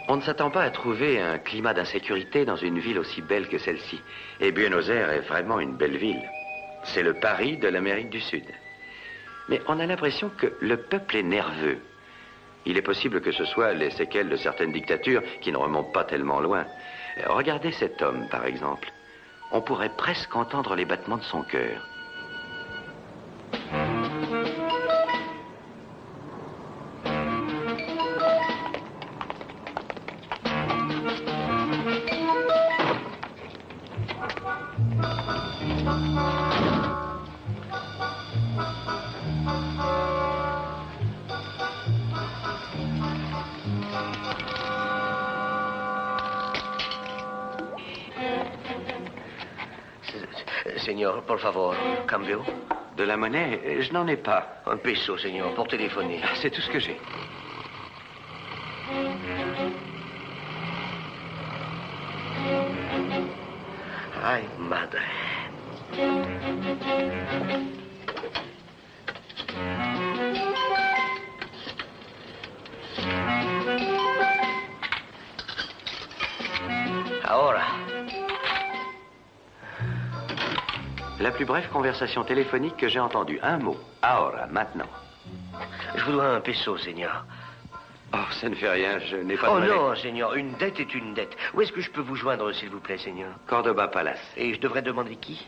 On ne s'attend pas à trouver un climat d'insécurité dans une ville aussi belle que celle-ci. Et Buenos Aires est vraiment une belle ville. C'est le Paris de l'Amérique du Sud. Mais on a l'impression que le peuple est nerveux. Il est possible que ce soit les séquelles de certaines dictatures qui ne remontent pas tellement loin. Regardez cet homme, par exemple. On pourrait presque entendre les battements de son cœur. Señor, por favor, cambio. De la monnaie, je n'en ai pas. Un peso, señor, pour téléphoner. C'est tout ce que j'ai. Ay, madre. Ahora. La plus brève conversation téléphonique que j'ai entendue. Un mot. Ahora, maintenant. Je vous dois un peso, señor. Oh, ça ne fait rien, je n'ai pas de Oh monnaie. non, señor, une dette est une dette. Où est-ce que je peux vous joindre, s'il vous plaît, señor? Cordoba Palace. Et je devrais demander qui?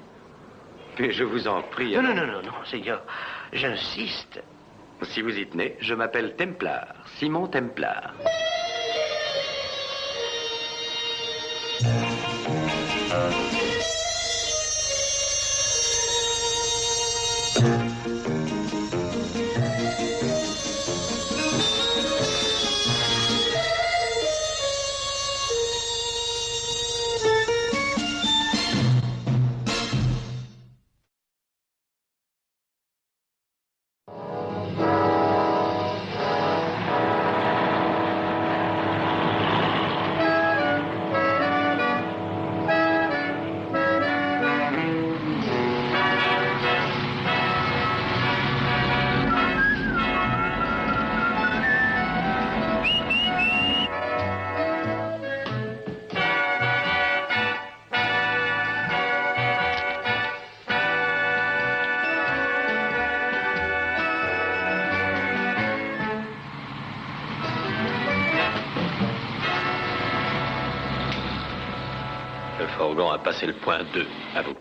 Mais je vous en prie. Non, non, non, non, non, señor. J'insiste. Si vous y tenez, je m'appelle Templar. Simon Templar. Le fourgon a passé le point 2. À vous.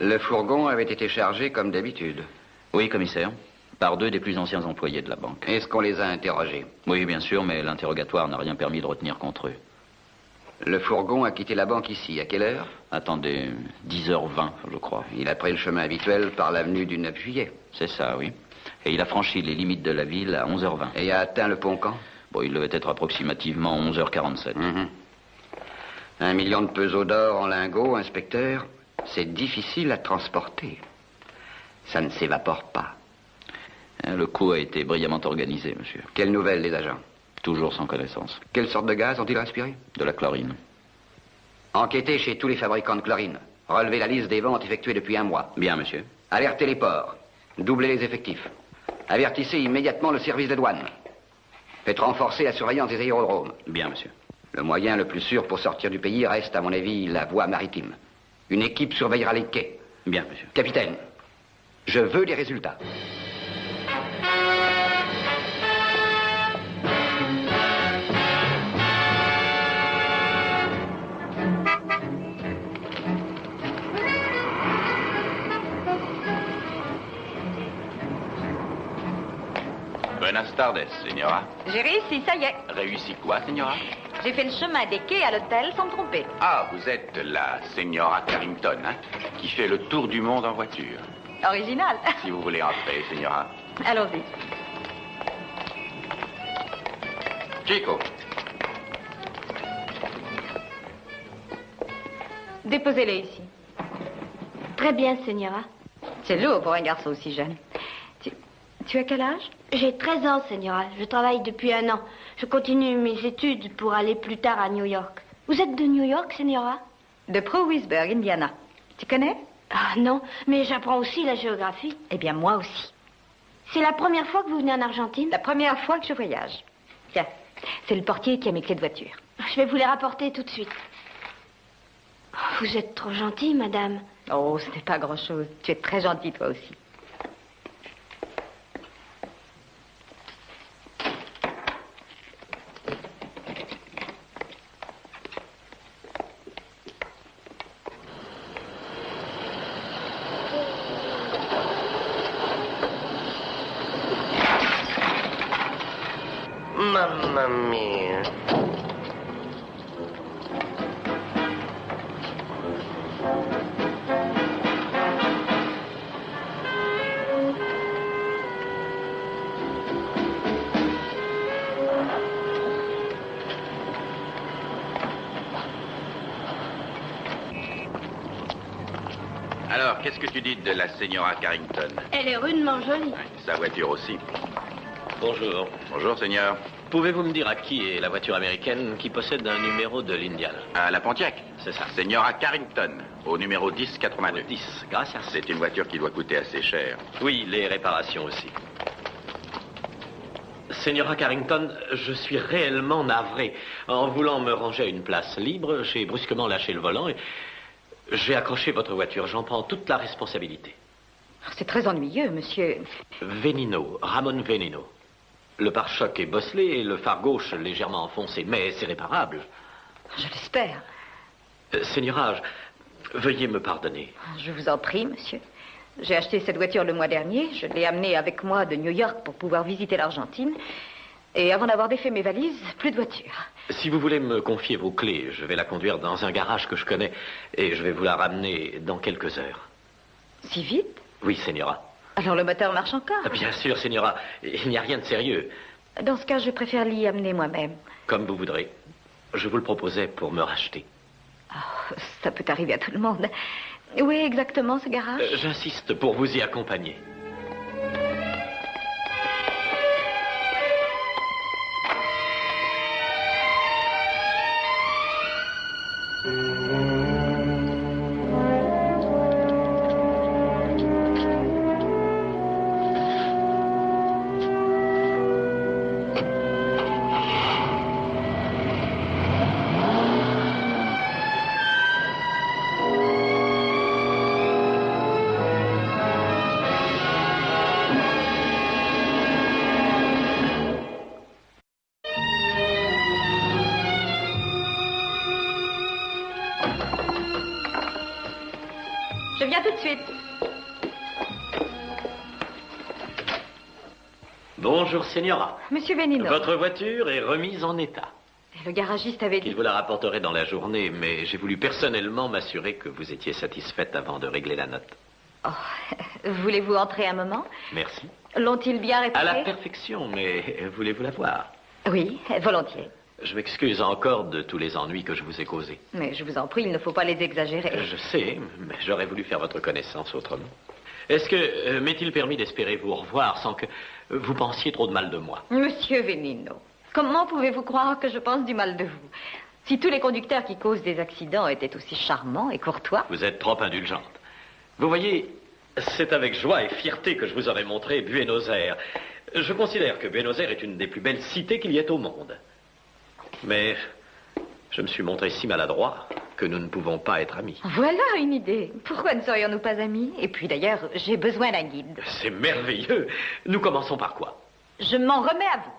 Le fourgon avait été chargé comme d'habitude. Oui, commissaire. Par 2 des plus anciens employés de la banque. Est-ce qu'on les a interrogés? Oui, bien sûr, mais l'interrogatoire n'a rien permis de retenir contre eux. Le fourgon a quitté la banque ici. À quelle heure? Attendez, 10h20, je crois. Il a pris le chemin habituel par l'avenue du 9 juillet. C'est ça, oui. Et il a franchi les limites de la ville à 11h20. Et a atteint le pont quand? Bon, il devait être approximativement 11h47. 1 million de pesos d'or en lingots, inspecteur, c'est difficile à transporter. Ça ne s'évapore pas. Le coup a été brillamment organisé, monsieur. Quelles nouvelles, les agents? Toujours sans connaissance. Quelle sorte de gaz ont-ils respiré? De la chlorine. Enquêtez chez tous les fabricants de chlorine. Relevez la liste des ventes effectuées depuis 1 mois. Bien, monsieur. Alertez les ports. Doublez les effectifs. Avertissez immédiatement le service de douane. Faites renforcer la surveillance des aérodromes. Bien, monsieur. Le moyen le plus sûr pour sortir du pays reste, à mon avis, la voie maritime. Une équipe surveillera les quais. Bien, monsieur. Capitaine, je veux des résultats. Buenas tardes, señora. J'ai réussi, ça y est. Réussi quoi, señora? J'ai fait le chemin des quais à l'hôtel sans me tromper. Ah, vous êtes la señora Carrington, hein, qui fait le tour du monde en voiture. Original. Si vous voulez entrer, señora. Allons-y. Chico. Déposez-les ici. Très bien, Señora. C'est lourd pour un garçon aussi jeune. Tu as quel âge? J'ai 13 ans, Señora. Je travaille depuis 1 an. Je continue mes études pour aller plus tard à New York. Vous êtes de New York, Señora? De Prowisburg, Indiana. Tu connais? Ah non, mais j'apprends aussi la géographie. Eh bien, moi aussi. C'est la première fois que vous venez en Argentine? La première fois que je voyage. Tiens, c'est le portier qui a mes clés de voiture. Je vais vous les rapporter tout de suite. Vous êtes trop gentille, madame. Oh, ce n'est pas grand-chose. Tu es très gentille, toi aussi. Mamma mia. Alors, qu'est-ce que tu dis de la señora Carrington? Elle est rudement jolie. Sa voiture aussi. Bonjour. Bonjour, seigneur. Pouvez-vous me dire à qui est la voiture américaine qui possède un numéro de l'Indiana? À la Pontiac. C'est ça. Señora Carrington, au numéro 1082. 10, gracias. C'est une voiture qui doit coûter assez cher. Oui, les réparations aussi. Señora Carrington, je suis réellement navré. En voulant me ranger à une place libre, j'ai brusquement lâché le volant et j'ai accroché votre voiture. J'en prends toute la responsabilité. C'est très ennuyeux, monsieur. Venino, Ramon Venino. Le pare-choc est bosselé et le phare gauche légèrement enfoncé, mais c'est réparable. Je l'espère. Señora, veuillez me pardonner. Je vous en prie, monsieur. J'ai acheté cette voiture le mois dernier. Je l'ai amenée avec moi de New York pour pouvoir visiter l'Argentine. Et avant d'avoir défait mes valises, plus de voiture. Si vous voulez me confier vos clés, je vais la conduire dans un garage que je connais et je vais vous la ramener dans quelques heures. Si vite? Oui, Señora. Alors le moteur marche encore? Bien sûr, Señora. Il n'y a rien de sérieux. Dans ce cas, je préfère l'y amener moi-même. Comme vous voudrez. Je vous le proposais pour me racheter. Oh, ça peut arriver à tout le monde. Où est exactement ce garage? J'insiste pour vous y accompagner. Je viens tout de suite. Bonjour, Signora. Monsieur Benino. Votre voiture est remise en état. Le garagiste avait dit... Il vous la rapporterait dans la journée, mais j'ai voulu personnellement m'assurer que vous étiez satisfaite avant de régler la note. Oh, voulez-vous entrer un moment? Merci. L'ont-ils bien À réparé? la perfection, mais voulez-vous la voir? Oui, volontiers. Je m'excuse encore de tous les ennuis que je vous ai causés. Mais je vous en prie, il ne faut pas les exagérer. Je sais, mais j'aurais voulu faire votre connaissance autrement. Est-ce que m'est-il permis d'espérer vous revoir sans que vous pensiez trop de mal de moi? Monsieur Venino, comment pouvez-vous croire que je pense du mal de vous? Si tous les conducteurs qui causent des accidents étaient aussi charmants et courtois... Vous êtes trop indulgente. Vous voyez, c'est avec joie et fierté que je vous aurais montré Buenos Aires. Je considère que Buenos Aires est une des plus belles cités qu'il y ait au monde. Mais je me suis montré si maladroit que nous ne pouvons pas être amis. Voilà une idée. Pourquoi ne serions-nous pas amis? Et puis d'ailleurs, j'ai besoin d'un guide. C'est merveilleux. Nous commençons par quoi? Je m'en remets à vous.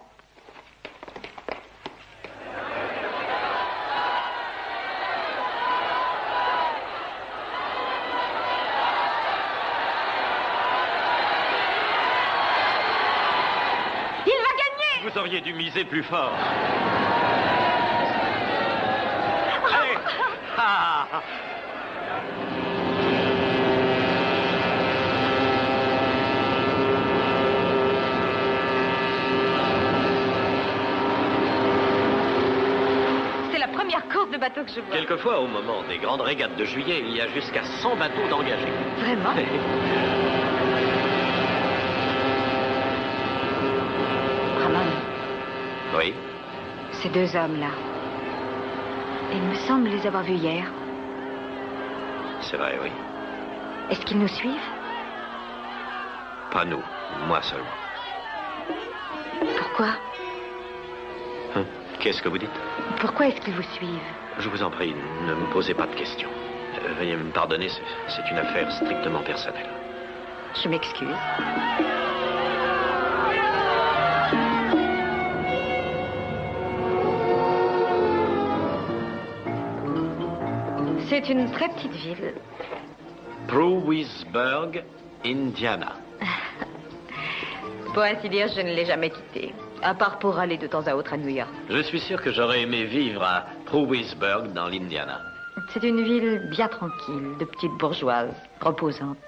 Vous auriez dû miser plus fort. Allez. Ah. C'est la première course de bateau que je vois. Quelquefois, au moment des grandes régates de juillet, il y a jusqu'à 100 bateaux d'engagés. Vraiment? Ramon, Oui. ces deux hommes-là, il me semble les avoir vus hier. C'est vrai, oui. Est-ce qu'ils nous suivent? Pas nous, moi seulement. Pourquoi? Hein? Qu'est-ce que vous dites? Pourquoi est-ce qu'ils vous suivent? Je vous en prie, ne me posez pas de questions. Veuillez me pardonner, c'est une affaire strictement personnelle. Je m'excuse. C'est une très petite ville. Prowisburg, Indiana. Pour ainsi dire, je ne l'ai jamais quittée. À part pour aller de temps à autre à New York. Je suis sûr que j'aurais aimé vivre à Prowisburg, dans l'Indiana. C'est une ville bien tranquille, de petites bourgeoises, reposante.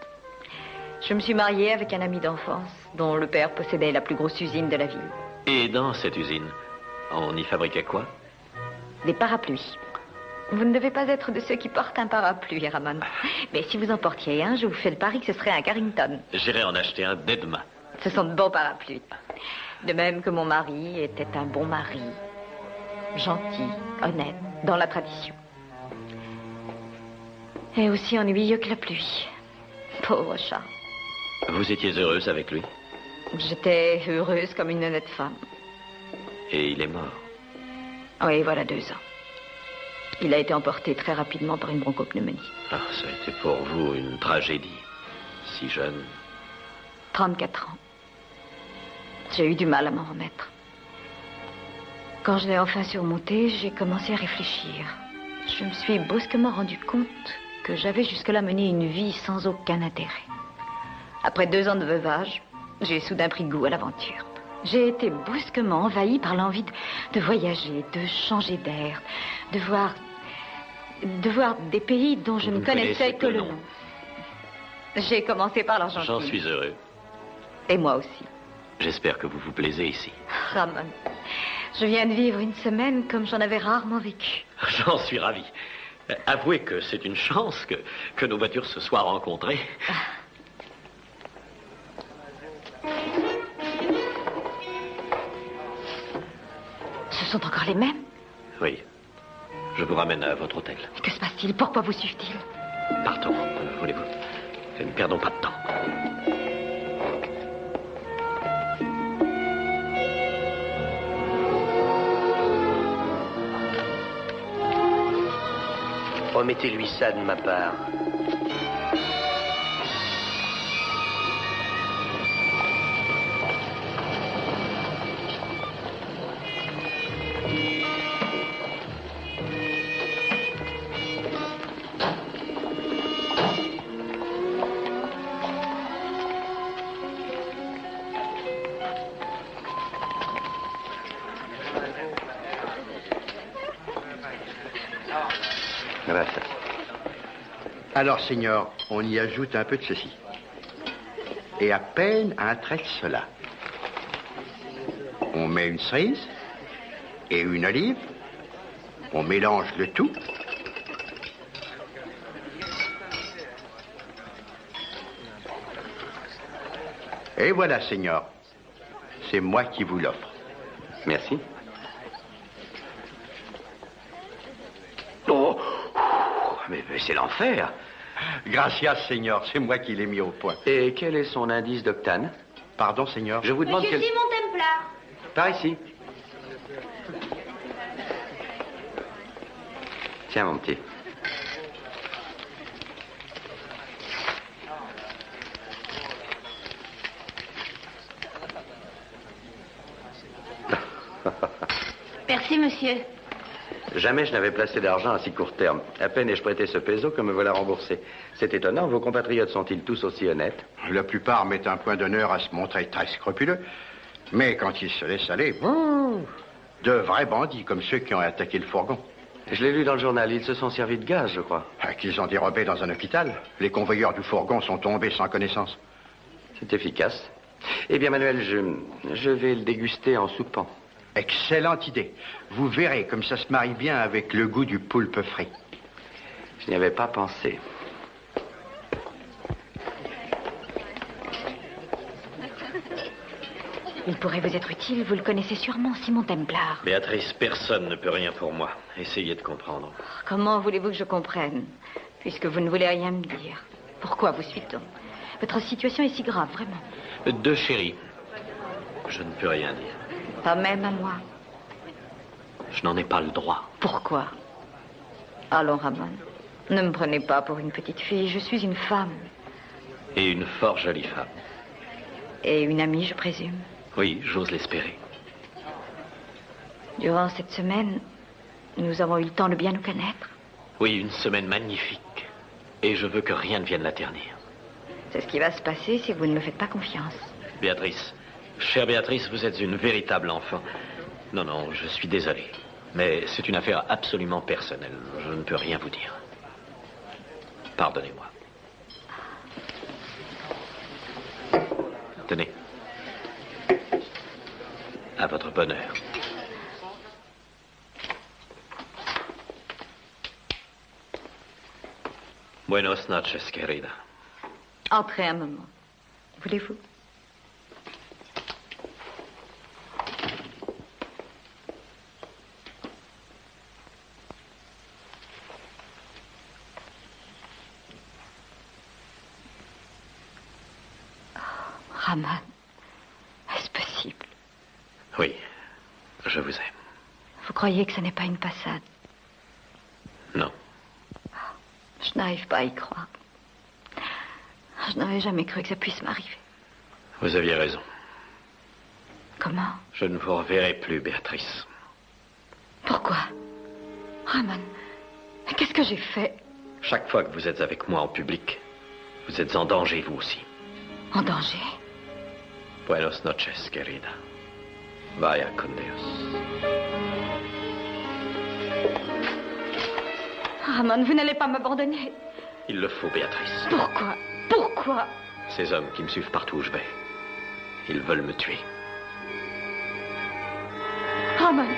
Je me suis mariée avec un ami d'enfance, dont le père possédait la plus grosse usine de la ville. Et dans cette usine, on y fabriquait quoi? Des parapluies. Vous ne devez pas être de ceux qui portent un parapluie, Ramon. Mais si vous en portiez un, je vous fais le pari que ce serait un Carrington. J'irai en acheter un dès demain. Ce sont de bons parapluies. De même que mon mari était un bon mari. Gentil, honnête, dans la tradition. Et aussi ennuyeux que la pluie. Pauvre chat. Vous étiez heureuse avec lui? J'étais heureuse comme une honnête femme. Et il est mort? Oui, voilà 2 ans. Il a été emporté très rapidement par une bronchopneumonie. Ah, ça a été pour vous une tragédie. Si jeune. 34 ans. J'ai eu du mal à m'en remettre. Quand je l'ai enfin surmonté, j'ai commencé à réfléchir. Je me suis brusquement rendu compte que j'avais jusque-là mené une vie sans aucun intérêt. Après 2 ans de veuvage, j'ai soudain pris goût à l'aventure. J'ai été brusquement envahie par l'envie de voyager, de changer d'air, de voir des pays dont je Vous ne connaissais connaissez que le nom. J'ai commencé par l'Argentine. J'en suis heureux. Et moi aussi. J'espère que vous vous plaisez ici. Ramon, je viens de vivre une semaine comme j'en avais rarement vécu. J'en suis ravi. Avouez que c'est une chance que nos voitures se soient rencontrées. Ce sont encore les mêmes? Oui. Je vous ramène à votre hôtel. Que se passe-t-il? Pourquoi vous suivent-ils? Partons, voulez-vous? Ne perdons pas de temps. Remettez-lui ça de ma part. Voilà ça. Alors, Seigneur, on y ajoute un peu de ceci. Et à peine un trait de cela. On met une cerise et une olive. On mélange le tout. Et voilà, Seigneur. C'est moi qui vous l'offre. Merci. Oh, mais c'est l'enfer. Gracias, Seigneur. C'est moi qui l'ai mis au point. Et quel est son indice d'octane? Pardon, Seigneur. Je vous demande Monsieur quel... Simon Templar. Par ici. Tiens, mon petit. Merci, monsieur. Jamais je n'avais placé d'argent à si court terme. À peine ai-je prêté ce peso que me voilà remboursé. C'est étonnant, vos compatriotes sont-ils tous aussi honnêtes? La plupart mettent un point d'honneur à se montrer très scrupuleux. Mais quand ils se laissent aller, de vrais bandits, comme ceux qui ont attaqué le fourgon. Je l'ai lu dans le journal, ils se sont servis de gaz, je crois. Qu'ils ont dérobé dans un hôpital. Les convoyeurs du fourgon sont tombés sans connaissance. C'est efficace. Eh bien, Manuel, je vais le déguster en soupant. Excellente idée. Vous verrez comme ça se marie bien avec le goût du poulpe frit. Je n'y avais pas pensé. Il pourrait vous être utile, vous le connaissez sûrement, Simon Templar. Béatrice, personne ne peut rien pour moi. Essayez de comprendre. Comment voulez-vous que je comprenne, puisque vous ne voulez rien me dire? Pourquoi vous suit-on? Votre situation est si grave, vraiment. Deux chéris. Je ne peux rien dire. Pas même à moi. Je n'en ai pas le droit. Pourquoi? Allons, Ramon, ne me prenez pas pour une petite fille, je suis une femme. Et une fort jolie femme. Et une amie, je présume. Oui, j'ose l'espérer. Durant cette semaine, nous avons eu le temps de bien nous connaître. Oui, une semaine magnifique. Et je veux que rien ne vienne la ternir. C'est ce qui va se passer si vous ne me faites pas confiance. Béatrice, chère Béatrice, vous êtes une véritable enfant. Non, non, je suis désolé. Mais c'est une affaire absolument personnelle. Je ne peux rien vous dire. Pardonnez-moi. Tenez. À votre bonheur. Buenos noches, querida. Entrez un moment. Voulez-vous? Ramon, est-ce possible? Oui, je vous aime. Vous croyez que ce n'est pas une passade? Non. Je n'arrive pas à y croire. Je n'aurais jamais cru que ça puisse m'arriver. Vous aviez raison. Comment? Je ne vous reverrai plus, Béatrice. Pourquoi? Ramon, mais qu'est-ce que j'ai fait? Chaque fois que vous êtes avec moi en public, vous êtes en danger, vous aussi. En danger? Buenos noches, querida. Vaya con Dios. Ramon, vous n'allez pas m'abandonner. Il le faut, Béatrice. Pourquoi? Pourquoi? Ces hommes qui me suivent partout où je vais, ils veulent me tuer. Ramon.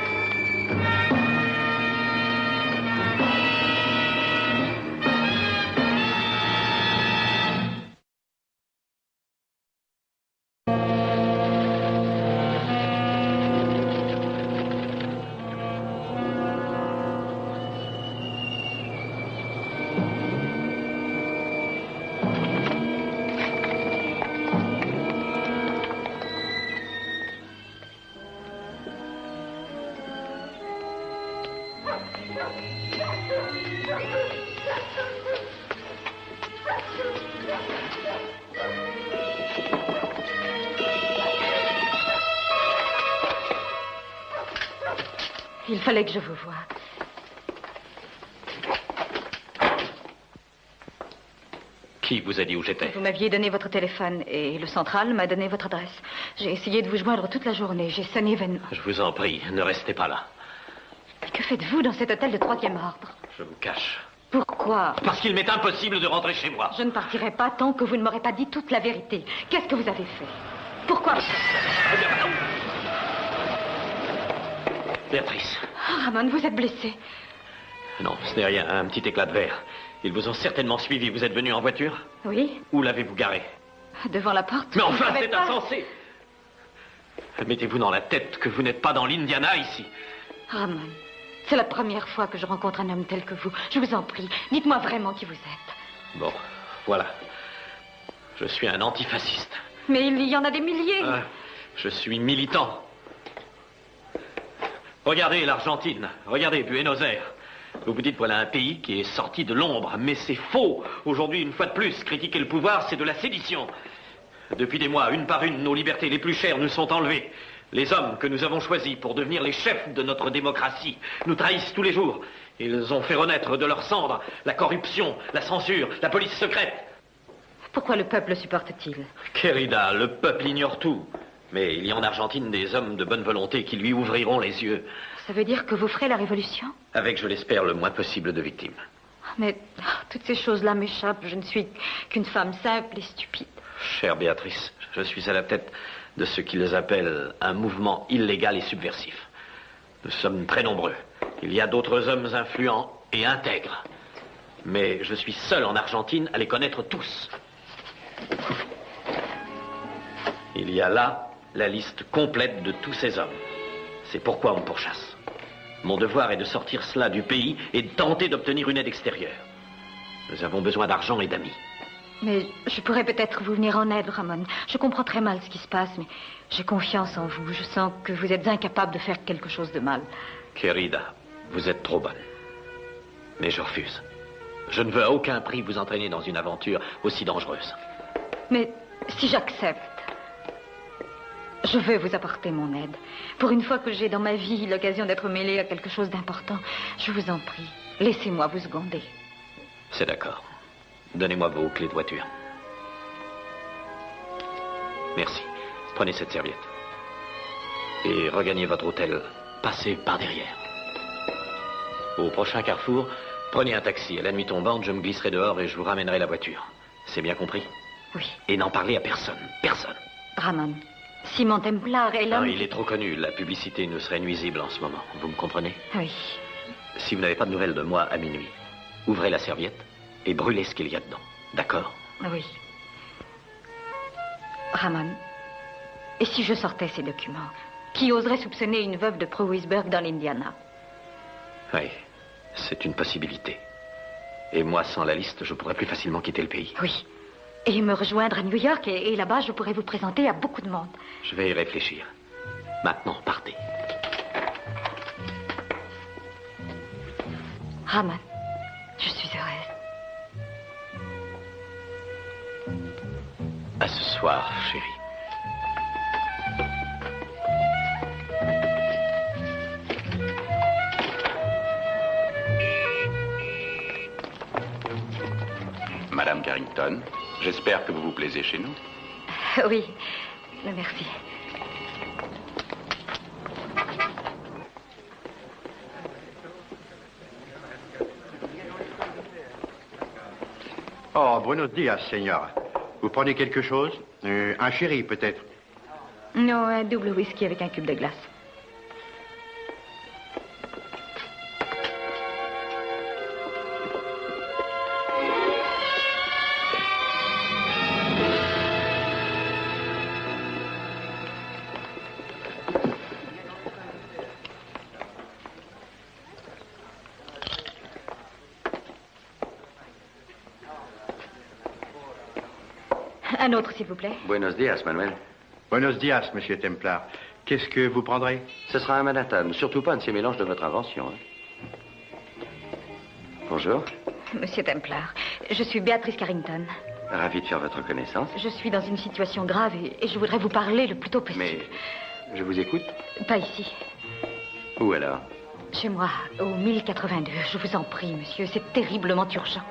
Il fallait que je vous voie. Qui vous a dit où j'étais? Vous m'aviez donné votre téléphone et le central m'a donné votre adresse. J'ai essayé de vous joindre toute la journée. J'ai sonné vainement. Je vous en prie, ne restez pas là. Mais que faites-vous dans cet hôtel de 3e ordre? Je me cache. Pourquoi? Parce qu'il m'est impossible de rentrer chez moi. Je ne partirai pas tant que vous ne m'aurez pas dit toute la vérité. Qu'est-ce que vous avez fait? Pourquoi? Béatrice. Oh, Ramon, vous êtes blessé. Non, ce n'est rien, un petit éclat de verre. Ils vous ont certainement suivi. Vous êtes venu en voiture? Oui. Où l'avez-vous garé? Devant la porte. Mais enfin, Je c'est pas... insensé. Mettez-vous dans la tête que vous n'êtes pas dans l'Indiana ici. Ramon, c'est la première fois que je rencontre un homme tel que vous. Je vous en prie, dites-moi vraiment qui vous êtes. Bon, voilà. Je suis un antifasciste. Mais il y en a des milliers. Je suis militant. Regardez l'Argentine, regardez Buenos Aires. Vous vous dites, voilà un pays qui est sorti de l'ombre, mais c'est faux. Aujourd'hui, une fois de plus, critiquer le pouvoir, c'est de la sédition. Depuis des mois, une par une, nos libertés les plus chères nous sont enlevées. Les hommes que nous avons choisis pour devenir les chefs de notre démocratie nous trahissent tous les jours. Ils ont fait renaître de leurs cendres la corruption, la censure, la police secrète. Pourquoi le peuple supporte-t-il? Querida, le peuple ignore tout. Mais il y a en Argentine des hommes de bonne volonté qui lui ouvriront les yeux. Ça veut dire que vous ferez la révolution? Avec, je l'espère, le moins possible de victimes. Mais toutes ces choses-là m'échappent. Je ne suis qu'une femme simple et stupide. Chère Béatrice, je suis à la tête de ce qu'ils appellent un mouvement illégal et subversif. Nous sommes très nombreux. Il y a d'autres hommes influents et intègres. Mais je suis seul en Argentine à les connaître tous. Il y a là la liste complète de tous ces hommes. C'est pourquoi on me pourchasse. Mon devoir est de sortir cela du pays et de tenter d'obtenir une aide extérieure. Nous avons besoin d'argent et d'amis. Mais je pourrais peut-être vous venir en aide, Ramon. Je comprends très mal ce qui se passe, mais j'ai confiance en vous. Je sens que vous êtes incapable de faire quelque chose de mal. Querida, vous êtes trop bonne. Mais je refuse. Je ne veux à aucun prix vous entraîner dans une aventure aussi dangereuse. Mais si j'accepte, je veux vous apporter mon aide. Pour une fois que j'ai dans ma vie l'occasion d'être mêlée à quelque chose d'important, je vous en prie, laissez-moi vous seconder. C'est d'accord. Donnez-moi vos clés de voiture. Merci. Prenez cette serviette. Et regagnez votre hôtel. Passez par derrière. Au prochain carrefour, prenez un taxi. À la nuit tombante, je me glisserai dehors et je vous ramènerai la voiture. C'est bien compris? Oui. Et n'en parlez à personne. Personne. Ramon, Simon Templar est l'homme... Il est trop connu. La publicité nous serait nuisible en ce moment. Vous me comprenez? Oui. Si vous n'avez pas de nouvelles de moi à minuit, ouvrez la serviette et brûlez ce qu'il y a dedans. D'accord? Oui. Ramon, et si je sortais ces documents? Qui oserait soupçonner une veuve de Prowisburg dans l'Indiana? Oui, c'est une possibilité. Et moi, sans la liste, je pourrais plus facilement quitter le pays. Oui. Et me rejoindre à New York, et là-bas, je pourrais vous présenter à beaucoup de monde. Je vais y réfléchir. Maintenant, partez. Ramon, je suis heureuse. À ce soir, chérie. Madame Carrington, j'espère que vous vous plaisez chez nous. Oui, merci. Oh, buenos dias, señora. Vous prenez quelque chose? Un sherry, peut-être? Non, un double whisky avec un cube de glace. Un autre, s'il vous plaît. Buenos dias, Manuel. Buenos dias, monsieur Templar. Qu'est-ce que vous prendrez? Ce sera un Manhattan. Surtout pas un de ces mélanges de votre invention. Hein. Bonjour. Monsieur Templar, je suis Béatrice Carrington. Ravi de faire votre connaissance. Je suis dans une situation grave et je voudrais vous parler le plus tôt possible. Mais je vous écoute. Pas ici. Où alors? Chez moi, au 1082. Je vous en prie, monsieur, c'est terriblement urgent.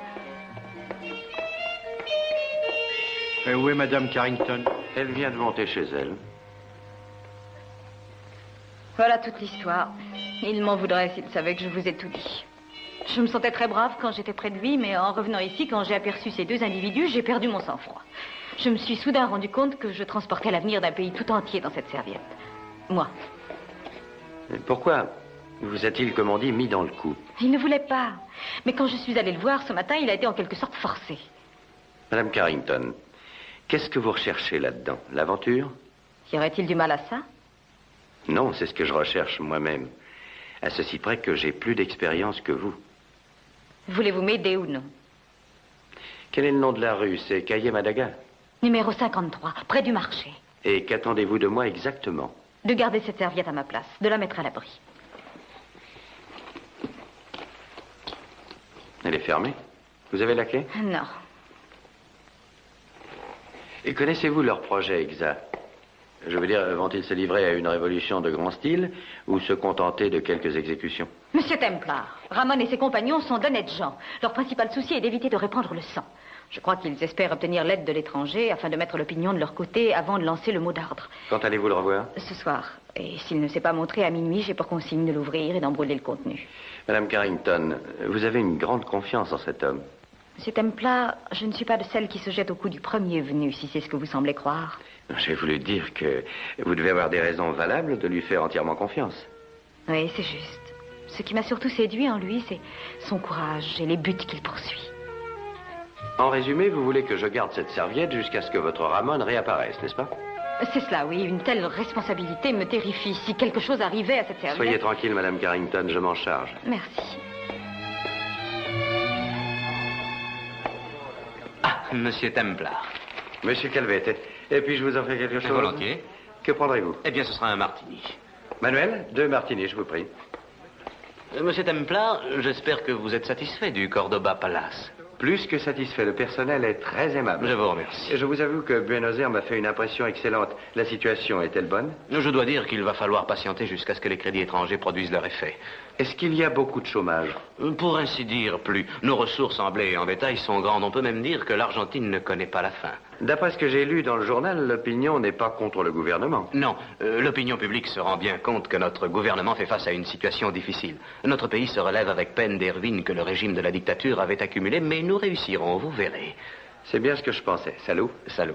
Où est Madame Carrington? Elle vient de monter chez elle. Voilà toute l'histoire. Il m'en voudrait s'il savait que je vous ai tout dit. Je me sentais très brave quand j'étais près de lui, mais en revenant ici, quand j'ai aperçu ces deux individus, j'ai perdu mon sang-froid. Je me suis soudain rendu compte que je transportais l'avenir d'un pays tout entier dans cette serviette. Moi. Mais pourquoi vous a-t-il, comme on dit, mis dans le coup? Il ne voulait pas. Mais quand je suis allée le voir ce matin, il a été en quelque sorte forcé. Madame Carrington, qu'est-ce que vous recherchez là-dedans? L'aventure? Y aurait-il du mal à ça? Non, c'est ce que je recherche moi-même. À ceci près que j'ai plus d'expérience que vous. Voulez-vous m'aider ou non? Quel est le nom de la rue? C'est Caillé Madaga? Numéro 53, près du marché. Et qu'attendez-vous de moi exactement? De garder cette serviette à ma place, de la mettre à l'abri. Elle est fermée? Vous avez la clé? Non. Et connaissez-vous leur projet exact? Je veux dire, vont-ils se livrer à une révolution de grand style ou se contenter de quelques exécutions? Monsieur Templar, Ramon et ses compagnons sont d'honnêtes gens. Leur principal souci est d'éviter de répandre le sang. Je crois qu'ils espèrent obtenir l'aide de l'étranger afin de mettre l'opinion de leur côté avant de lancer le mot d'ordre. Quand allez-vous le revoir? Ce soir. Et s'il ne s'est pas montré à minuit, j'ai pour consigne de l'ouvrir et d'en brûler le contenu. Madame Carrington, vous avez une grande confiance en cet homme. Monsieur Templar, je ne suis pas de celle qui se jette au cou du premier venu, si c'est ce que vous semblez croire. J'ai voulu dire que vous devez avoir des raisons valables de lui faire entièrement confiance. Oui, c'est juste. Ce qui m'a surtout séduit en lui, c'est son courage et les buts qu'il poursuit. En résumé, vous voulez que je garde cette serviette jusqu'à ce que votre Ramon réapparaisse, n'est-ce pas? C'est cela, oui. Une telle responsabilité me terrifie. Si quelque chose arrivait à cette serviette... Soyez tranquille, Madame Carrington, je m'en charge. Merci. Ah, Monsieur Templar. Monsieur Calvete, et puis je vous offre quelque chose? Volontiers. Que prendrez-vous? Eh bien, ce sera un martini. Manuel, 2 martinis, je vous prie. Monsieur Templar, j'espère que vous êtes satisfait du Cordoba Palace. Plus que satisfait, le personnel est très aimable. Je vous remercie. Et je vous avoue que Buenos Aires m'a fait une impression excellente. La situation est-elle bonne? Je dois dire qu'il va falloir patienter jusqu'à ce que les crédits étrangers produisent leur effet. Est-ce qu'il y a beaucoup de chômage? Pour ainsi dire, plus. Nos ressources en blé et en bétail sont grandes. On peut même dire que l'Argentine ne connaît pas la faim. D'après ce que j'ai lu dans le journal, l'opinion n'est pas contre le gouvernement. Non, l'opinion publique se rend bien compte que notre gouvernement fait face à une situation difficile. Notre pays se relève avec peine des ruines que le régime de la dictature avait accumulées, mais nous réussirons, vous verrez. C'est bien ce que je pensais. Salut. Salut.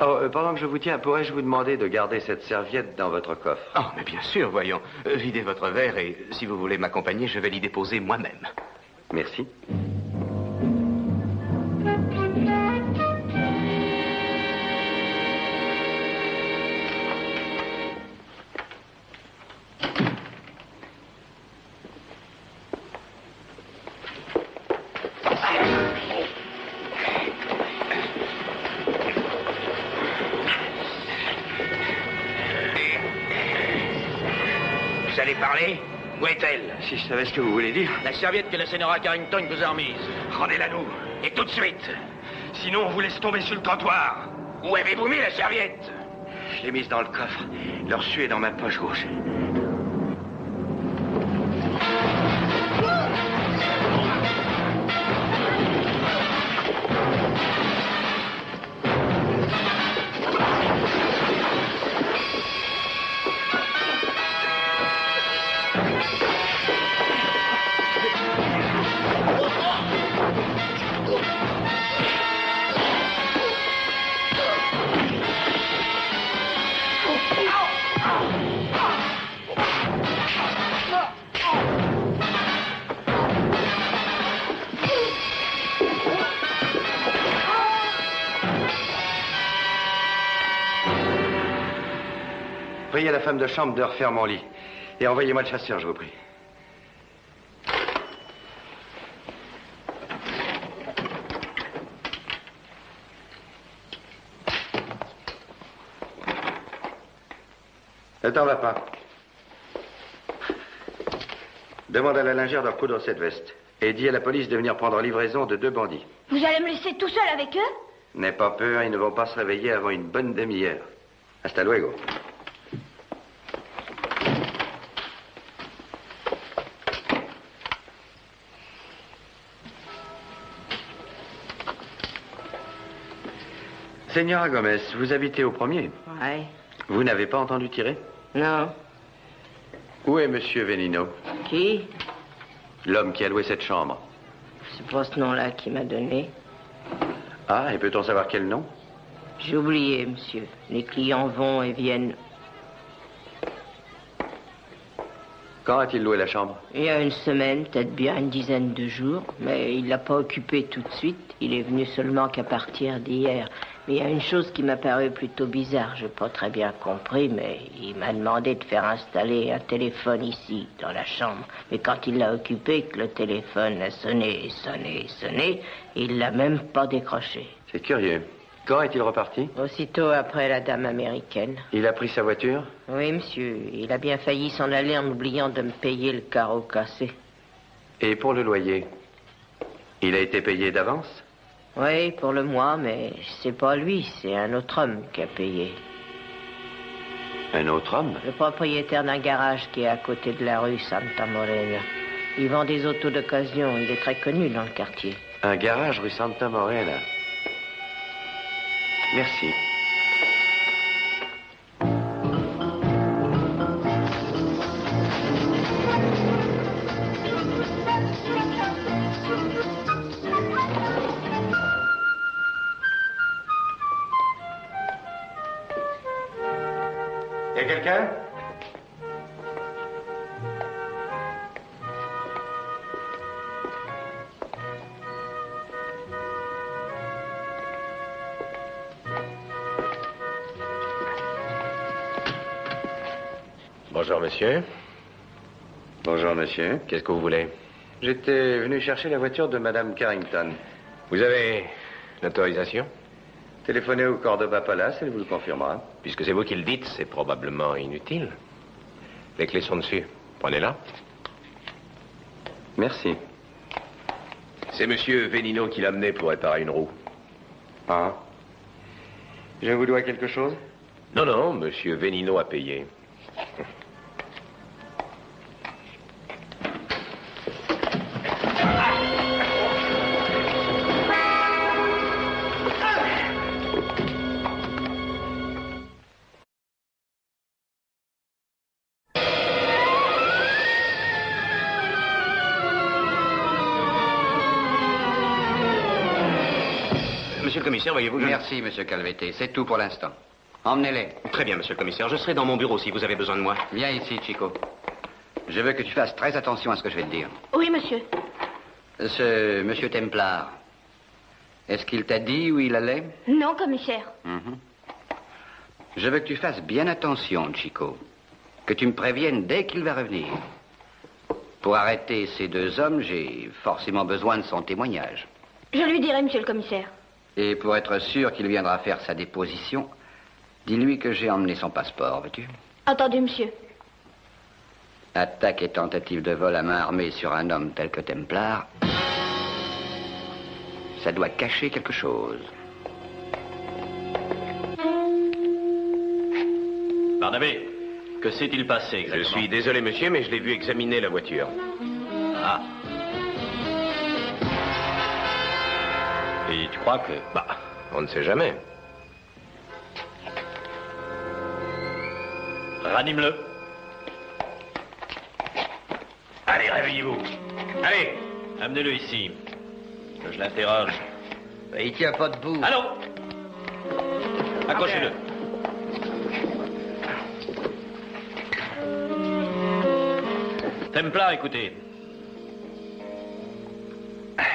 Oh, pendant que je vous tiens, pourrais-je vous demander de garder cette serviette dans votre coffre? Oh, mais bien sûr, voyons. Videz votre verre et si vous voulez m'accompagner, je vais l'y déposer moi-même. Merci. Vous allez parler? Où est-elle? Si je savais ce que vous voulez dire. La serviette que la Sénora Carrington vous a remise. Rendez-la nous. Et tout de suite. Sinon, on vous laisse tomber sur le trottoir. Où avez-vous mis la serviette? Je l'ai mise dans le coffre. Leur suer est dans ma poche gauche. Priez à la femme de chambre de refaire mon lit. Et envoyez-moi le chasseur, je vous prie. Ne t'en va pas. Demande à la lingère de recoudre cette veste. Et dis à la police de venir prendre livraison de 2 bandits. Vous allez me laisser tout seul avec eux? N'aie pas peur, ils ne vont pas se réveiller avant une bonne demi-heure. Hasta luego. Señora Gomez, vous habitez au premier. Ouais. Vous n'avez pas entendu tirer? Non. Où est Monsieur Venino? Qui? L'homme qui a loué cette chambre. C'est pas ce nom-là qui m'a donné. Ah, et peut-on savoir quel nom? J'ai oublié, monsieur. Les clients vont et viennent. Quand a-t-il loué la chambre? Il y a une semaine, peut-être bien une dizaine de jours, mais il l'a pas occupé tout de suite. Il est venu seulement qu'à partir d'hier. Mais il y a une chose qui m'a paru plutôt bizarre. Je n'ai pas très bien compris, mais il m'a demandé de faire installer un téléphone ici, dans la chambre. Mais quand il l'a occupé, que le téléphone a sonné, sonné, sonné, il l'a même pas décroché. C'est curieux. Quand est-il reparti? Aussitôt après la dame américaine. Il a pris sa voiture? Oui, monsieur. Il a bien failli s'en aller en oubliant de me payer le carreau cassé. Et pour le loyer? Il a été payé d'avance? Oui, pour le mois, mais c'est pas lui, c'est un autre homme qui a payé. Un autre homme? Le propriétaire d'un garage qui est à côté de la rue Santa Morena. Il vend des autos d'occasion, il est très connu dans le quartier. Un garage rue Santa Morena. Merci. Y a quelqu'un? Bonjour, monsieur. Bonjour, monsieur. Qu'est-ce que vous voulez? J'étais venu chercher la voiture de Madame Carrington. Vous avez l'autorisation? Téléphonez au Cordoba Palace, elle vous le confirmera. Puisque c'est vous qui le dites, c'est probablement inutile. Les clés sont dessus. Prenez-la. Merci. C'est monsieur Venino qui l'a amené pour réparer une roue. Ah. Je vous dois quelque chose? Non, non, monsieur Venino a payé. Monsieur le commissaire, voyez-vous... Merci, monsieur Calvetti. C'est tout pour l'instant. Emmenez-les. Très bien, monsieur le commissaire. Je serai dans mon bureau si vous avez besoin de moi. Viens ici, Chico. Je veux que tu fasses très attention à ce que je vais te dire. Oui, monsieur. Ce monsieur Templar, est-ce qu'il t'a dit où il allait? Non, commissaire. Je veux que tu fasses bien attention, Chico. Que tu me préviennes dès qu'il va revenir. Pour arrêter ces deux hommes, j'ai forcément besoin de son témoignage. Je lui dirai, monsieur le commissaire. Et pour être sûr qu'il viendra faire sa déposition, dis-lui que j'ai emmené son passeport, veux-tu? Entendu, monsieur. Attaque et tentative de vol à main armée sur un homme tel que Templar, ça doit cacher quelque chose. Barnabé, que s'est-il passé exactement? Je suis désolé, monsieur, mais je l'ai vu examiner la voiture. Ah. Et tu crois que... Bah, on ne sait jamais. Ranime-le. Allez, réveillez-vous. Allez, amenez-le ici. Que je l'interroge. Il tient pas debout. Allô? Accrochez-le. Templar, écoutez.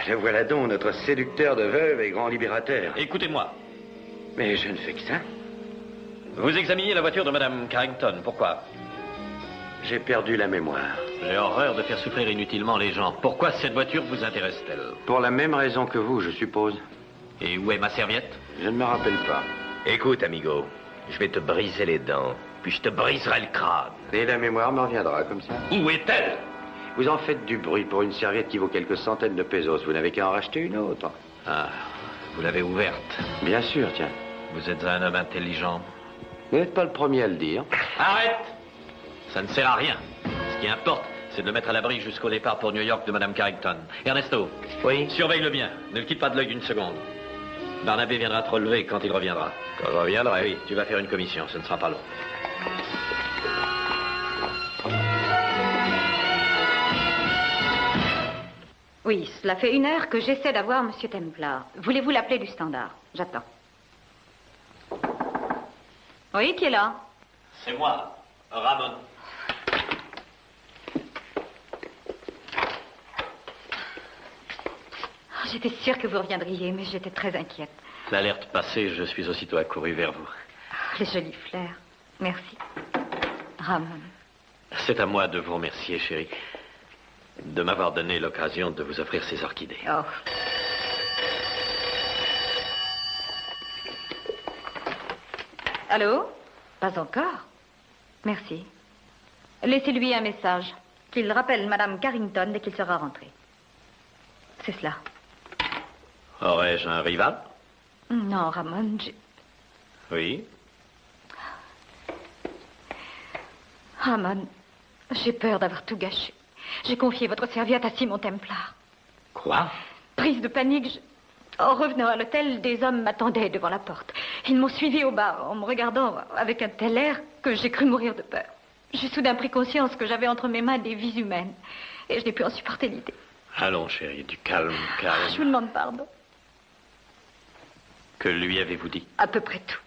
Le voilà donc, notre séducteur de veuve et grand libérateur. Écoutez-moi. Mais je ne fais que ça. Vous examiniez la voiture de Madame Carrington. Pourquoi? J'ai perdu la mémoire. J'ai horreur de faire souffrir inutilement les gens. Pourquoi cette voiture vous intéresse-t-elle? Pour la même raison que vous, je suppose. Et où est ma serviette? Je ne me rappelle pas. Écoute, amigo, je vais te briser les dents, puis je te briserai le crâne. Et la mémoire me reviendra comme ça. Où est-elle? Vous en faites du bruit pour une serviette qui vaut quelques centaines de pesos. Vous n'avez qu'à en racheter une autre. Ah, vous l'avez ouverte. Bien sûr, tiens. Vous êtes un homme intelligent. Vous n'êtes pas le premier à le dire. Arrête! Ça ne sert à rien. Ce qui importe, c'est de le mettre à l'abri jusqu'au départ pour New York de Madame Carrington. Ernesto. Oui? Surveille-le bien. Ne le quitte pas de l'œil d'une seconde. Barnabé viendra te relever quand il reviendra. Quand je reviendrai? Oui, tu vas faire une commission. Ce ne sera pas long. Oui, cela fait 1 heure que j'essaie d'avoir M. Templar. Voulez-vous l'appeler du standard? J'attends. Oui, qui est là? C'est moi, Ramon. J'étais sûre que vous reviendriez, mais j'étais très inquiète. L'alerte passée, je suis aussitôt accouru vers vous. Les jolis fleurs. Merci. Ramon. C'est à moi de vous remercier, chérie, de m'avoir donné l'occasion de vous offrir ces orchidées. Oh. Allô? Pas encore? Merci. Laissez-lui un message. Qu'il rappelle Madame Carrington dès qu'il sera rentré. C'est cela. Aurais-je un rival? Non, Ramon, Oui. Ramon, j'ai peur d'avoir tout gâché. J'ai confié votre serviette à Simon Templar. Quoi? Prise de panique, en revenant à l'hôtel, des hommes m'attendaient devant la porte. Ils m'ont suivi au bar en me regardant avec un tel air que j'ai cru mourir de peur. J'ai soudain pris conscience que j'avais entre mes mains des vies humaines. Et je n'ai pu en supporter l'idée. Allons, chérie, du calme, calme. Je vous demande pardon. Que lui avez-vous dit? À peu près tout.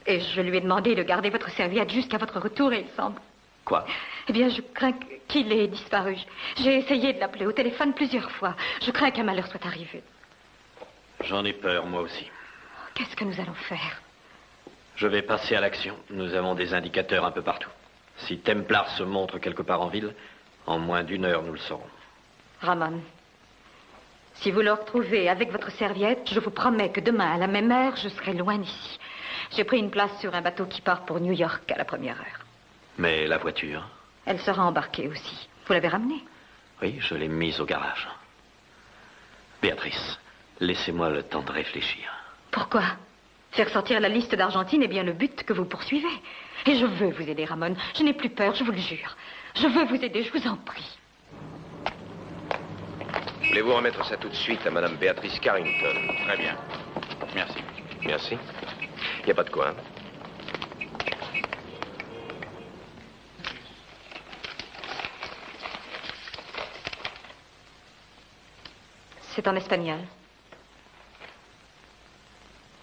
Et je lui ai demandé de garder votre serviette jusqu'à votre retour et il semble... Quoi? Eh bien, je crains qu'il ait disparu. J'ai essayé de l'appeler au téléphone plusieurs fois. Je crains qu'un malheur soit arrivé. J'en ai peur, moi aussi. Qu'est-ce que nous allons faire? Je vais passer à l'action. Nous avons des indicateurs un peu partout. Si Templar se montre quelque part en ville, en moins d'1 heure, nous le saurons. Ramon, si vous le retrouvez avec votre serviette, je vous promets que demain, à la même heure, je serai loin d'ici. J'ai pris une place sur un bateau qui part pour New York à la première heure. Mais la voiture? Elle sera embarquée aussi. Vous l'avez ramenée? Oui, je l'ai mise au garage. Béatrice, laissez-moi le temps de réfléchir. Pourquoi? Faire sortir la liste d'Argentine est bien le but que vous poursuivez. Et je veux vous aider, Ramon. Je n'ai plus peur, je vous le jure. Je veux vous aider, je vous en prie. Voulez-vous remettre ça tout de suite à Madame Béatrice Carrington? Très bien. Merci. Merci. Il n'y a pas de quoi. Hein? C'est en espagnol.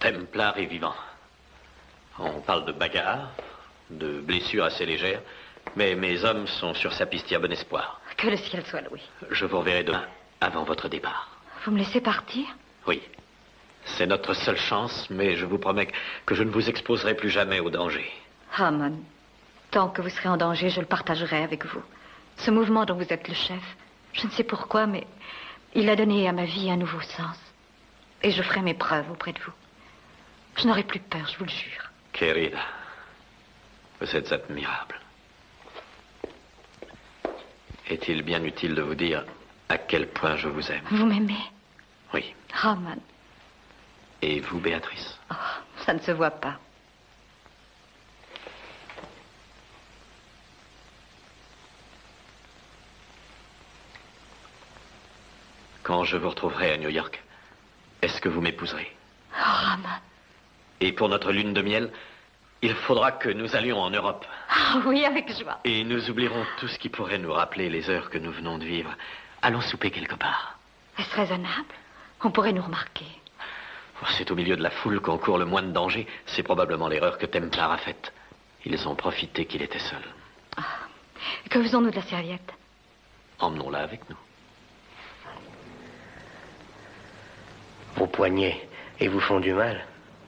Templar est vivant. On parle de bagarre, de blessures assez légères, mais mes hommes sont sur sa piste, il y a bon espoir. Que le ciel soit loué. Je vous reverrai demain, avant votre départ. Vous me laissez partir? Oui. C'est notre seule chance, mais je vous promets que je ne vous exposerai plus jamais au danger. Ramon, tant que vous serez en danger, je le partagerai avec vous. Ce mouvement dont vous êtes le chef, je ne sais pourquoi, mais il a donné à ma vie un nouveau sens. Et je ferai mes preuves auprès de vous. Je n'aurai plus peur, je vous le jure. Querida, vous êtes admirable. Est-il bien utile de vous dire à quel point je vous aime? Vous m'aimez? Oui. Ramon. Et vous, Béatrice? Oh, ça ne se voit pas. Quand je vous retrouverai à New York, est-ce que vous m'épouserez? Oh, Ramon. Et pour notre lune de miel, il faudra que nous allions en Europe. Ah oui, avec joie. Et nous oublierons tout ce qui pourrait nous rappeler les heures que nous venons de vivre. Allons souper quelque part. Est-ce raisonnable? On pourrait nous remarquer. C'est au milieu de la foule qu'on court le moins de danger. C'est probablement l'erreur que Templar a faite. Ils ont profité qu'il était seul. Ah. Que faisons-nous de la serviette? Emmenons-la avec nous. Vos poignets, et vous font du mal?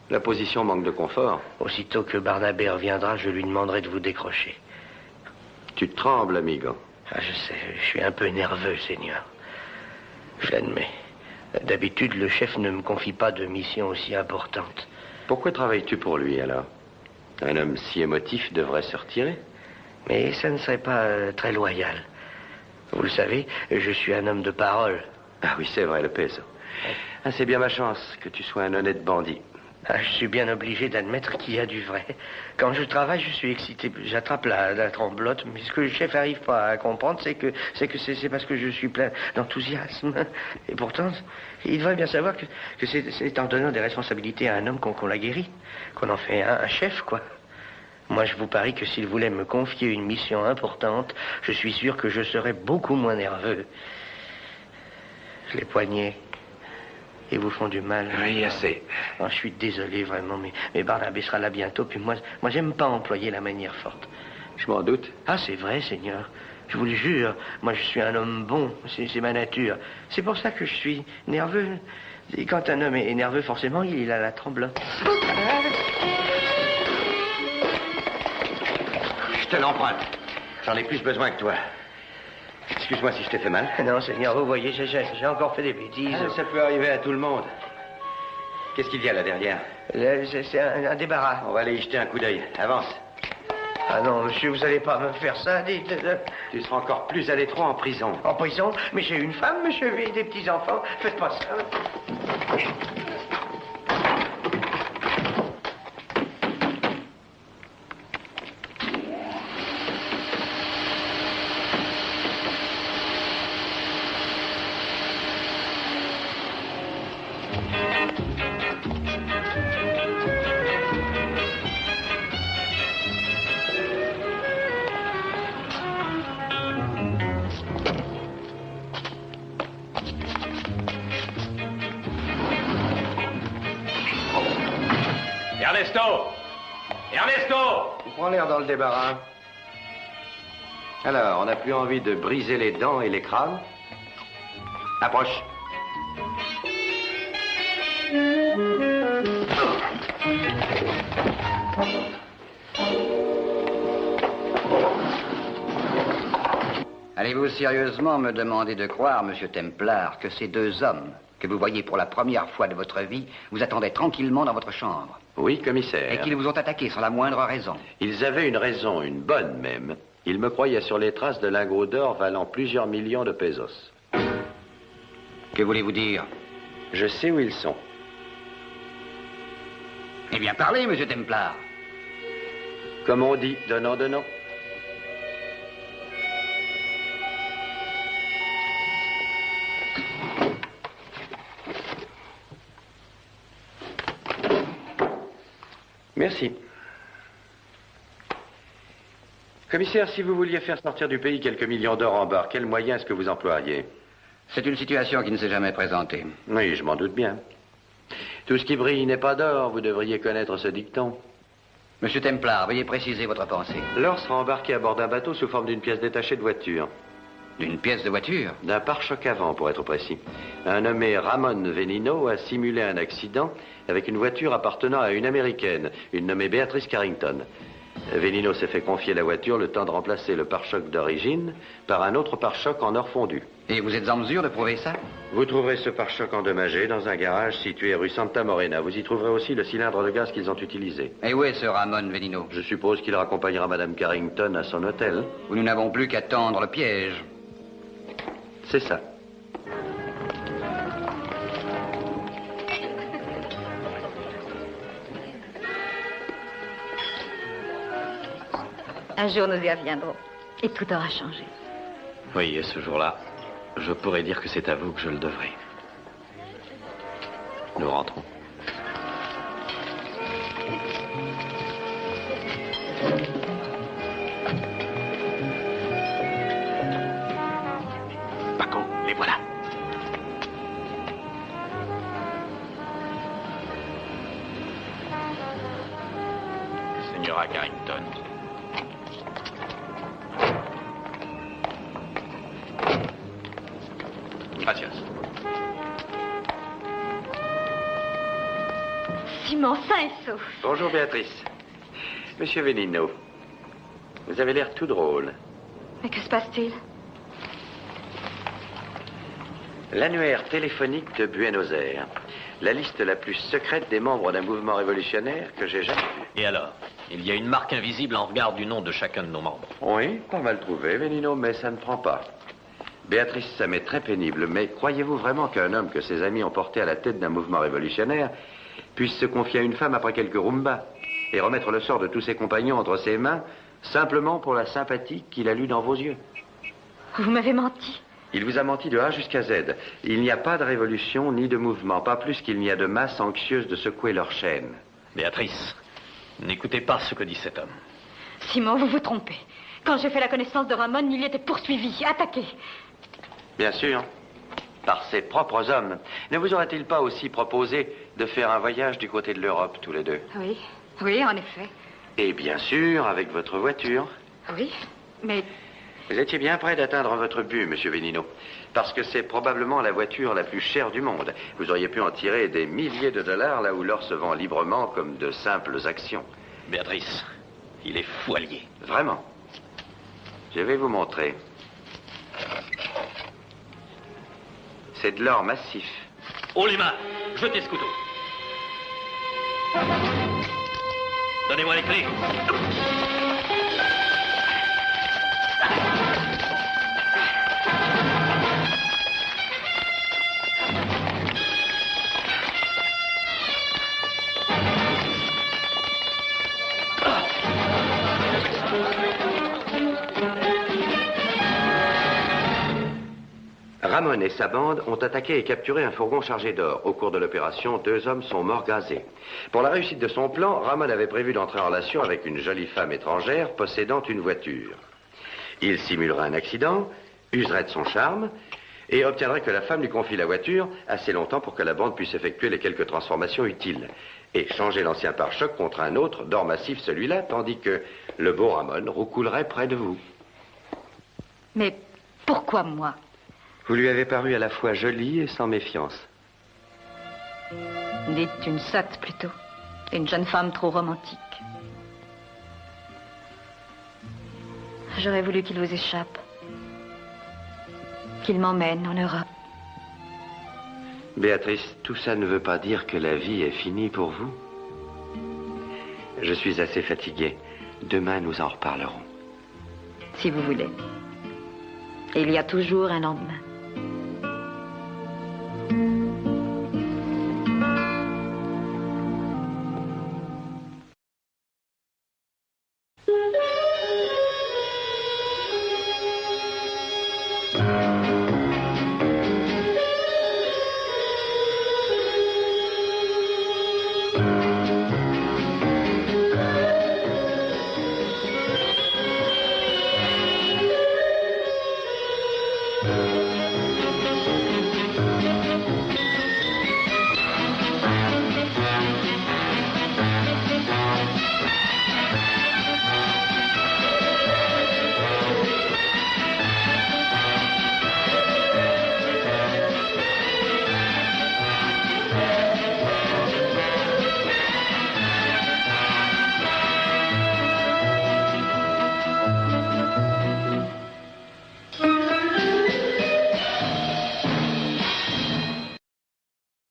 La position manque de confort. Aussitôt que Barnabé reviendra, je lui demanderai de vous décrocher. Tu trembles, amigo. Ah, je sais, je suis un peu nerveux, Seigneur. Je l'admets. D'habitude, le chef ne me confie pas de mission aussi importante. Pourquoi travailles-tu pour lui, alors? Un homme si émotif devrait se retirer. Mais ça ne serait pas très loyal. Vous le savez, je suis un homme de parole. Ah oui, c'est vrai, le peso. Ah, c'est bien ma chance que tu sois un honnête bandit. Ah, je suis bien obligé d'admettre qu'il y a du vrai. Quand je travaille, je suis excité. J'attrape la tremblote, mais ce que le chef n'arrive pas à comprendre, c'est parce que je suis plein d'enthousiasme. Et pourtant, il devrait bien savoir que c'est en donnant des responsabilités à un homme qu'on l'a guéri, qu'on en fait un chef, quoi. Moi, je vous parie que s'il voulait me confier une mission importante, je suis sûr que je serais beaucoup moins nerveux. Les poignets. Ils vous font du mal. Oui, assez. Oh, je suis désolé, vraiment, mais Barnabé sera là bientôt, puis moi j'aime pas employer la manière forte. Je m'en doute. Ah, c'est vrai, Seigneur. Je vous le jure, moi je suis un homme bon, c'est ma nature. C'est pour ça que je suis nerveux. Et quand un homme est nerveux, forcément, il a la tremblote. Je te l'emprunte. J'en ai plus besoin que toi. Excuse-moi si je t'ai fait mal. Non, Seigneur, vous voyez, j'ai encore fait des bêtises. Ah, ça peut arriver à tout le monde. Qu'est-ce qu'il y a là derrière? C'est un débarras. On va aller y jeter un coup d'œil. Avance. Ah non, monsieur, vous allez pas me faire ça, dites. Tu seras encore plus à l'étroit en prison. En prison? Mais j'ai une femme, monsieur, et des petits-enfants. Faites pas ça. Ernesto! Tu prends l'air dans le débarras. Alors, on n'a plus envie de briser les dents et les crânes? Approche. Allez-vous sérieusement me demander de croire, monsieur Templar, que ces deux hommes que vous voyez pour la première fois de votre vie vous attendaient tranquillement dans votre chambre? Oui, commissaire. Et qu'ils vous ont attaqué sans la moindre raison? Ils avaient une raison, une bonne même. Ils me croyaient sur les traces de lingots d'or valant plusieurs millions de pesos. Que voulez-vous dire? Je sais où ils sont. Eh bien, parlez, monsieur Templar. Comme on dit, donnant. Merci. Commissaire, si vous vouliez faire sortir du pays quelques millions d'or en barre, quels moyens est-ce que vous emploieriez? C'est une situation qui ne s'est jamais présentée. Oui, je m'en doute bien. Tout ce qui brille n'est pas d'or, vous devriez connaître ce dicton. Monsieur Templar, veuillez préciser votre pensée. L'or sera embarqué à bord d'un bateau sous forme d'une pièce détachée de voiture. D'une pièce de voiture? D'un pare-choc avant, pour être précis. Un nommé Ramon Venino a simulé un accident avec une voiture appartenant à une Américaine, une nommée Beatrice Carrington. Venino s'est fait confier la voiture le temps de remplacer le pare-choc d'origine par un autre pare-choc en or fondu. Et vous êtes en mesure de prouver ça? Vous trouverez ce pare-choc endommagé dans un garage situé rue Santa Morena. Vous y trouverez aussi le cylindre de gaz qu'ils ont utilisé. Et où est ce Ramon Venino? Je suppose qu'il raccompagnera Madame Carrington à son hôtel. Où nous n'avons plus qu'à tendre le piège. C'est ça. Un jour, nous y reviendrons. Et tout aura changé. Oui, et ce jour-là, je pourrais dire que c'est à vous que je le devrai. Nous rentrons. Paco, les voilà. Señora Carrington. Gracias. Simon, sain et sauf. Bonjour, Béatrice. Monsieur Venino, vous avez l'air tout drôle. Mais que se passe-t-il? L'annuaire téléphonique de Buenos Aires. La liste la plus secrète des membres d'un mouvement révolutionnaire que j'ai jamais vu. Et alors? Il y a une marque invisible en regard du nom de chacun de nos membres. Oui, pas mal trouvé, Venino, mais ça ne prend pas. Béatrice, ça m'est très pénible, mais croyez-vous vraiment qu'un homme que ses amis ont porté à la tête d'un mouvement révolutionnaire puisse se confier à une femme après quelques rumbas et remettre le sort de tous ses compagnons entre ses mains simplement pour la sympathie qu'il a lue dans vos yeux? Vous m'avez menti. Il vous a menti de A jusqu'à Z. Il n'y a pas de révolution ni de mouvement, pas plus qu'il n'y a de masse anxieuse de secouer leur chaîne. Béatrice, n'écoutez pas ce que dit cet homme. Simon, vous vous trompez. Quand j'ai fait la connaissance de Ramon, il était poursuivi, attaqué. Bien sûr. par ses propres hommes. Ne vous aurait-il pas aussi proposé de faire un voyage du côté de l'Europe, tous les deux? Oui, oui, en effet. Et bien sûr, avec votre voiture. Oui, mais... Vous étiez bien près d'atteindre votre but, monsieur Venino, parce que c'est probablement la voiture la plus chère du monde. Vous auriez pu en tirer des milliers de dollars là où l'or se vend librement comme de simples actions. Béatrice, il est fou allié. Vraiment. Je vais vous montrer. C'est de l'or massif. Haut les mains, jetez ce couteau. Donnez-moi les clés. Ramon et sa bande ont attaqué et capturé un fourgon chargé d'or. Au cours de l'opération, 2 hommes sont morts gazés. Pour la réussite de son plan, Ramon avait prévu d'entrer en relation avec une jolie femme étrangère possédant une voiture. Il simulerait un accident, userait de son charme et obtiendrait que la femme lui confie la voiture assez longtemps pour que la bande puisse effectuer les quelques transformations utiles et changer l'ancien pare-choc contre un autre d'or massif, celui-là, tandis que le beau Ramon roucoulerait près de vous. Mais pourquoi moi? Vous lui avez paru à la fois jolie et sans méfiance. Dites une sotte plutôt. Une jeune femme trop romantique. J'aurais voulu qu'il vous échappe. Qu'il m'emmène en Europe. Béatrice, tout ça ne veut pas dire que la vie est finie pour vous. Je suis assez fatigué. Demain, nous en reparlerons. Si vous voulez. Il y a toujours un lendemain.